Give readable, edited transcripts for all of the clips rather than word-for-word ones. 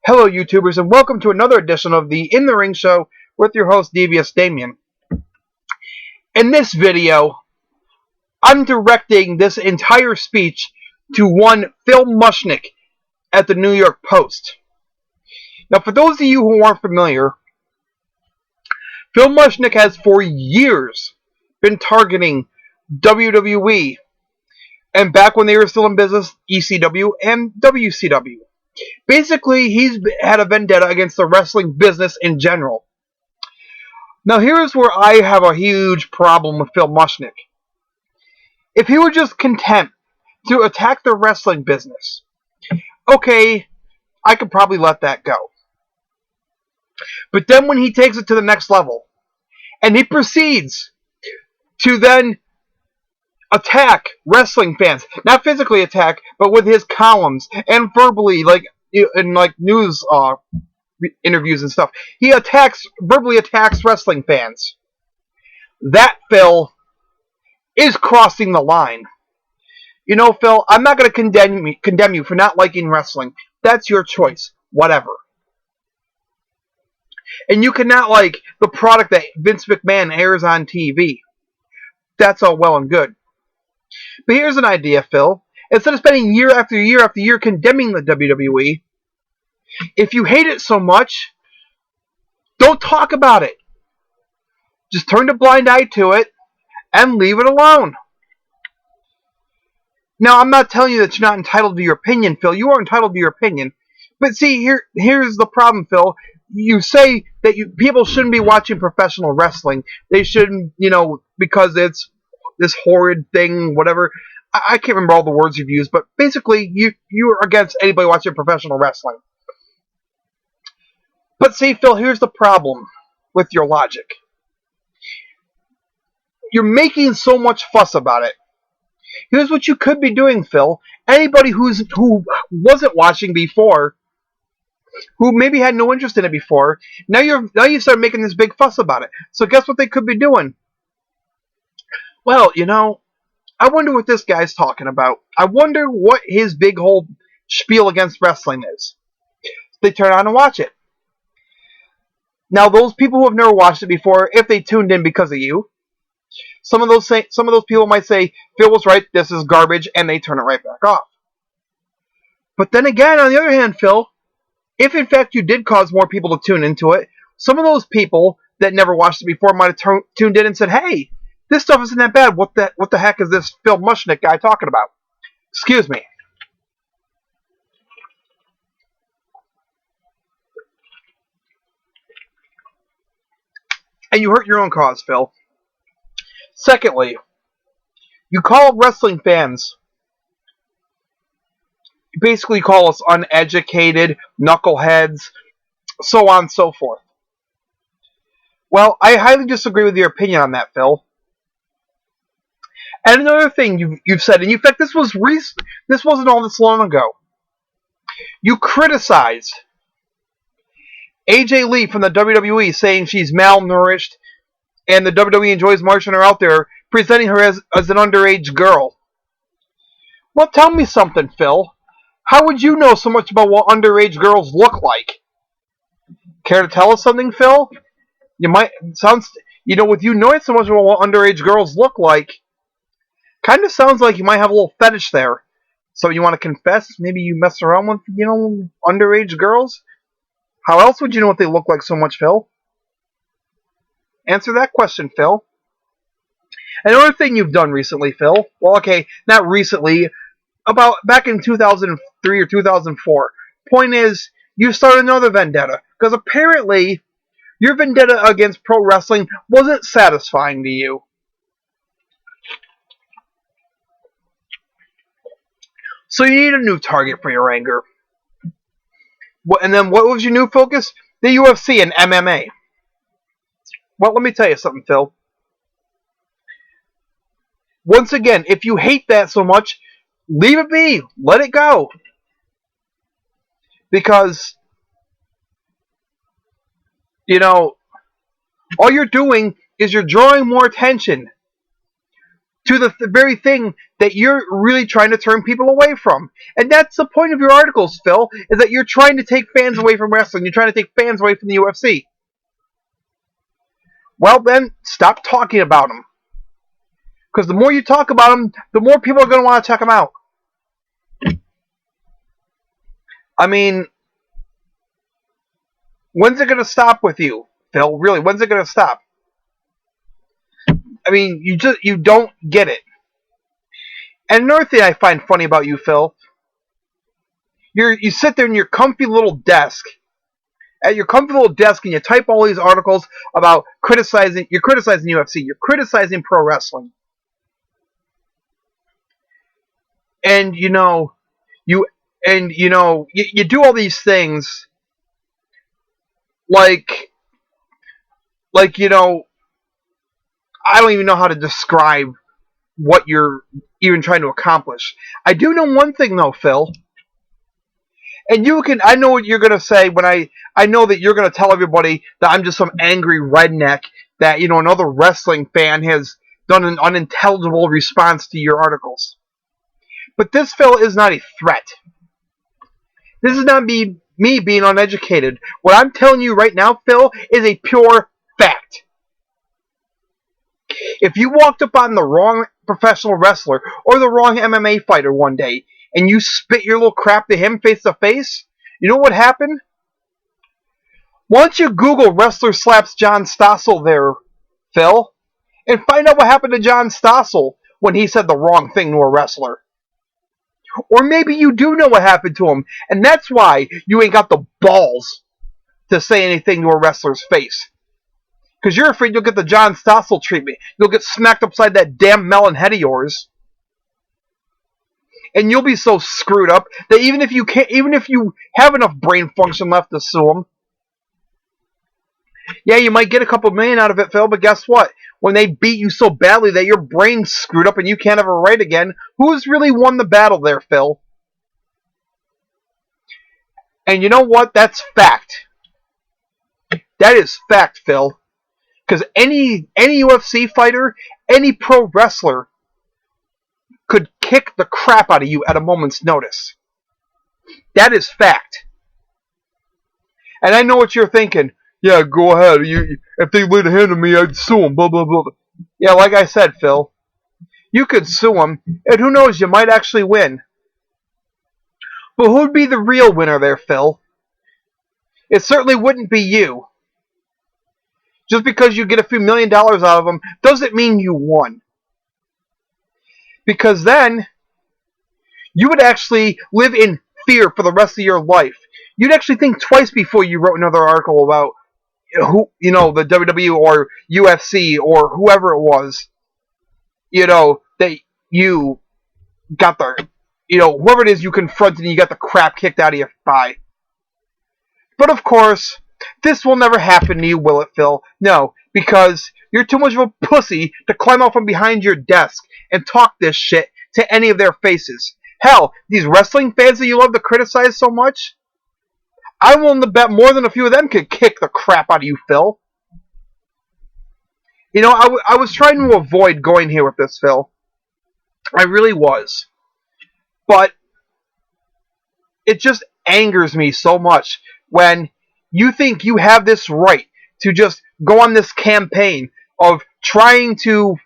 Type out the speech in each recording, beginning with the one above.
Hello, YouTubers, and welcome to another edition of the In the Ring Show with your host, Devious Damien. In this video, I'm directing this entire speech to one Phil Mushnick at the New York Post. Now, for those of you who aren't familiar, Phil Mushnick has for years been targeting WWE, and back when they were still in business, ECW and WCW. Basically, he's had a vendetta against the wrestling business in general. Now, here's where I have a huge problem with Phil Mushnick. If he were just content to attack the wrestling business, okay, I could probably let that go. But then when he takes it to the next level, and he proceeds to then attack wrestling fans, not physically attack, but with his columns and verbally, like in news interviews and stuff, he verbally attacks wrestling fans. That, Phil, is crossing the line. You know, Phil, I'm not going to condemn you for not liking wrestling. That's your choice. Whatever. And you cannot like the product that Vince McMahon airs on TV. That's all well and good. But here's an idea, Phil. Instead of spending year after year after year condemning the WWE, if you hate it so much, don't talk about it. Just turn a blind eye to it and leave it alone. Now, I'm not telling you that you're not entitled to your opinion, Phil. You are entitled to your opinion. But see, here's the problem, Phil. You say that people shouldn't be watching professional wrestling. They shouldn't, because it's this horrid thing, whatever. I can't remember all the words you've used, but basically, you're against anybody watching professional wrestling. But see, Phil, here's the problem with your logic. You're making so much fuss about it. Here's what you could be doing, Phil. Anybody who wasn't watching before, who maybe had no interest in it before, now you start making this big fuss about it. So guess what they could be doing? Well, I wonder what this guy's talking about. I wonder what his big whole spiel against wrestling is. They turn on and watch it. Now, those people who have never watched it before, if they tuned in because of you, some of those people might say, Phil was right, this is garbage, and they turn it right back off. But then again, on the other hand, Phil, if in fact you did cause more people to tune into it, some of those people that never watched it before might have tuned in and said, hey, this stuff isn't that bad. What the heck is this Phil Mushnick guy talking about? Excuse me. And you hurt your own cause, Phil. Secondly, you call wrestling fans, you basically call us uneducated, knuckleheads, so on and so forth. Well, I highly disagree with your opinion on that, Phil. And another thing you've said, and in fact this wasn't all this long ago, you criticized AJ Lee from the WWE, saying she's malnourished, and the WWE enjoys marching her out there, presenting her as an underage girl. Well, tell me something, Phil. How would you know so much about what underage girls look like? Care to tell us something, Phil? You might with you knowing so much about what underage girls look like, kind of sounds like you might have a little fetish there. So you want to confess? Maybe you mess around with, underage girls? How else would you know what they look like so much, Phil? Answer that question, Phil. Another thing you've done recently, Phil. Well, okay, not recently. About back in 2003 or 2004. Point is, you started another vendetta. Because apparently, your vendetta against pro wrestling wasn't satisfying to you. So you need a new target for your anger. And then what was your new focus? The UFC and MMA. Well, let me tell you something, Phil. Once again, if you hate that so much, leave it be. Let it go. Because, all you're doing is you're drawing more attention to the very thing that you're really trying to turn people away from. And that's the point of your articles, Phil, is that you're trying to take fans away from wrestling. You're trying to take fans away from the UFC. Well, then, stop talking about them. Because the more you talk about them, the more people are going to want to check them out. I mean, when's it going to stop with you, Phil? Really, when's it going to stop? I mean, you don't get it. And another thing I find funny about you, Phil, you sit there in your comfy little desk, and you type all these articles about you're criticizing UFC, you're criticizing pro wrestling. And you do all these things like I don't even know how to describe what you're even trying to accomplish. I do know one thing though, Phil. And I know what you're going to say when I know that you're going to tell everybody that I'm just some angry redneck, that, another wrestling fan has done an unintelligible response to your articles. But this, Phil, is not a threat. This is not me being uneducated. What I'm telling you right now, Phil, is a pure fact. If you walked up on the wrong professional wrestler or the wrong MMA fighter one day and you spit your little crap to him face to face, you know what happened? Why don't you Google wrestler slaps John Stossel there, Phil, and find out what happened to John Stossel when he said the wrong thing to a wrestler. Or maybe you do know what happened to him, and that's why you ain't got the balls to say anything to a wrestler's face. Because you're afraid you'll get the John Stossel treatment. You'll get smacked upside that damn melon head of yours. And you'll be so screwed up that even if you have enough brain function left to sue him, yeah, you might get a couple million out of it, Phil, but guess what? When they beat you so badly that your brain's screwed up and you can't ever write again, who's really won the battle there, Phil? And you know what? That's fact. That is fact, Phil. Because any UFC fighter, any pro wrestler could kick the crap out of you at a moment's notice. That is fact. And I know what you're thinking. Yeah, go ahead. If they laid a hand on me, I'd sue them. Blah, blah, blah. Yeah, like I said, Phil, you could sue them, and who knows, you might actually win. But who'd be the real winner there, Phil? It certainly wouldn't be you. Just because you get a few $1 million out of them doesn't mean you won. Because then, you would actually live in fear for the rest of your life. You'd actually think twice before you wrote another article about the WWE or UFC or whoever it was, that you got whoever it is you confronted and you got the crap kicked out of you by. But of course, this will never happen to you, will it, Phil? No, because you're too much of a pussy to climb out from behind your desk and talk this shit to any of their faces. Hell, these wrestling fans that you love to criticize so much, I'm willing to bet more than a few of them could kick the crap out of you, Phil. I was trying to avoid going here with this, Phil. I really was. But it just angers me so much when you think you have this right to just go on this campaign of trying to,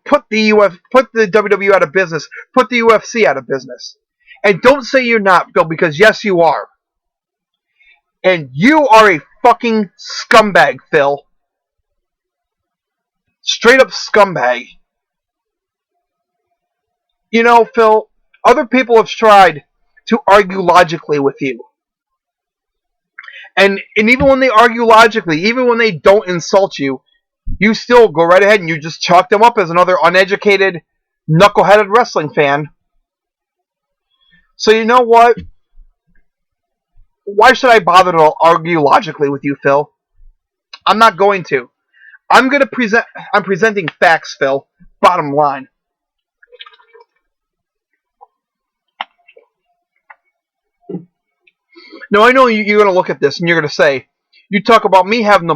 put the WWE out of business, put the UFC out of business. And don't say you're not, Phil, because yes, you are. And you are a fucking scumbag, Phil. Straight up scumbag. Phil, other people have tried to argue logically with you. And even when they argue logically, even when they don't insult you, you still go right ahead and you just chalk them up as another uneducated, knuckleheaded wrestling fan. So you know what? Why should I bother to argue logically with you, Phil? I'm not going to. I'm presenting facts, Phil. Bottom line. Now, I know you're going to look at this and you're going to say, You talk about me having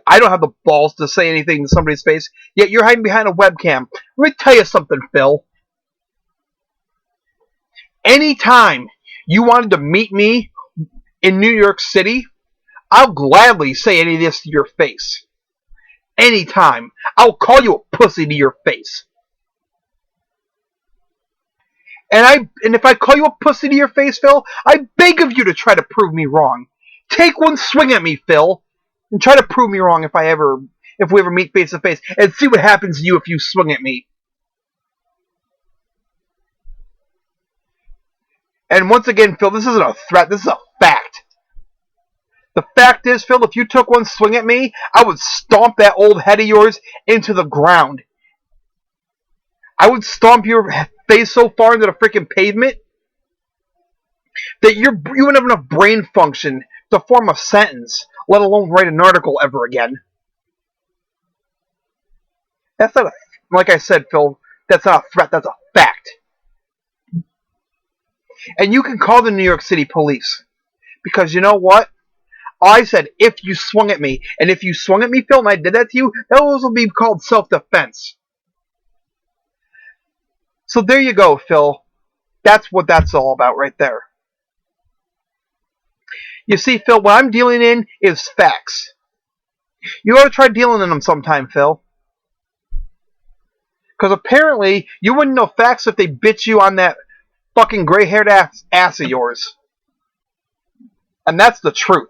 I don't have the balls to say anything to somebody's face, yet you're hiding behind a webcam. Let me tell you something, Phil. Anytime you wanted to meet me in New York City, I'll gladly say any of this to your face. Anytime. I'll call you a pussy to your face. And if I call you a pussy to your face, Phil, I beg of you to try to prove me wrong. Take one swing at me, Phil, and try to prove me wrong if we ever meet face to face, and see what happens to you if you swing at me. And once again, Phil, this isn't a threat, this is a fact. The fact is, Phil, if you took one swing at me, I would stomp that old head of yours into the ground. I would stomp your face so far into the freaking pavement that you wouldn't have enough brain function to form a sentence, let alone write an article ever again. That's not like I said, Phil, that's not a threat, that's a fact. And you can call the New York City police. Because you know what? I said if you swung at me. And if you swung at me, Phil, and I did that to you, those will be called self-defense. So there you go, Phil. That's what that's all about right there. You see, Phil, what I'm dealing in is facts. You ought to try dealing in them sometime, Phil. Because apparently, you wouldn't know facts if they bit you on that fucking gray-haired ass of yours. And that's the truth.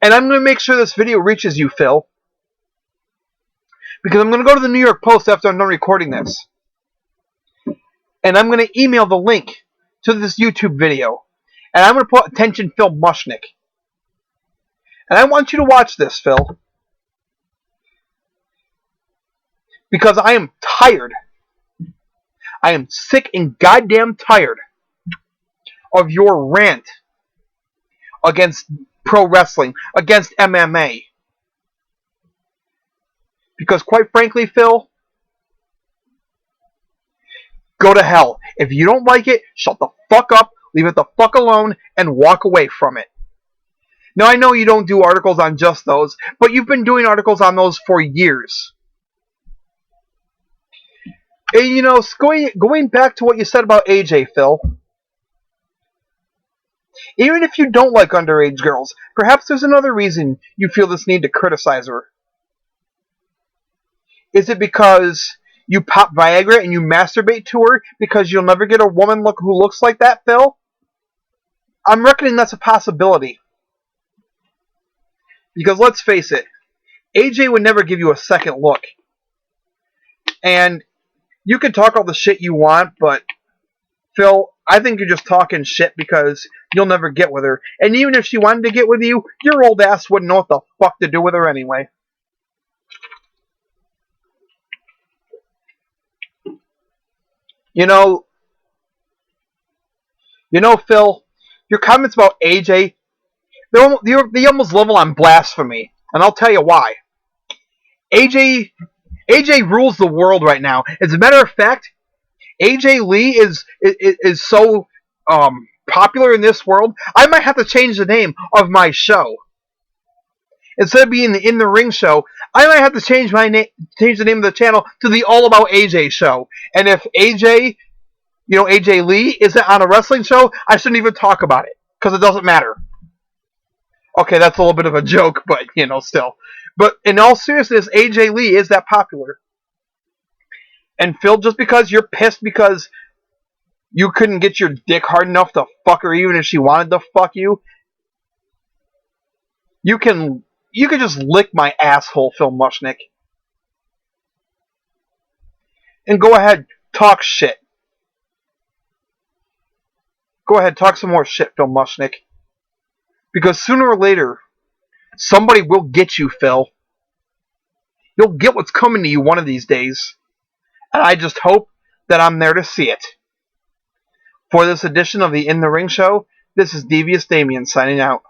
And I'm going to make sure this video reaches you, Phil. Because I'm going to go to the New York Post after I'm done recording this. And I'm going to email the link to this YouTube video. And I'm going to put attention Phil Mushnick. And I want you to watch this, Phil. Because I am tired. I am sick and goddamn tired of your rant against pro wrestling, against MMA. Because quite frankly, Phil, go to hell. If you don't like it, shut the fuck up, leave it the fuck alone, and walk away from it. Now, I know you don't do articles on just those, but you've been doing articles on those for years. And, you know, going back to what you said about AJ, Phil, even if you don't like underage girls, perhaps there's another reason you feel this need to criticize her. Is it because you pop Viagra and you masturbate to her because you'll never get a woman who looks like that, Phil? I'm reckoning that's a possibility. Because let's face it, AJ would never give you a second look. And you can talk all the shit you want, but Phil, I think you're just talking shit because you'll never get with her. And even if she wanted to get with you, your old ass wouldn't know what the fuck to do with her anyway. You know, Phil, your comments about AJ, they almost level on blasphemy. And I'll tell you why. AJ rules the world right now. As a matter of fact, AJ Lee is so popular in this world, I might have to change the name of my show. Instead of being the In the Ring show, I might have to change the name of the channel to the All About AJ show. And if AJ Lee isn't on a wrestling show, I shouldn't even talk about it because it doesn't matter. Okay, that's a little bit of a joke, but still. But in all seriousness, AJ Lee is that popular. And Phil, just because you're pissed because you couldn't get your dick hard enough to fuck her even if she wanted to fuck you, you can just lick my asshole, Phil Mushnick. And go ahead, talk shit. Go ahead, talk some more shit, Phil Mushnick. Because sooner or later, somebody will get you, Phil. You'll get what's coming to you one of these days. And I just hope that I'm there to see it. For this edition of the In the Ring Show, this is Devious Damien signing out.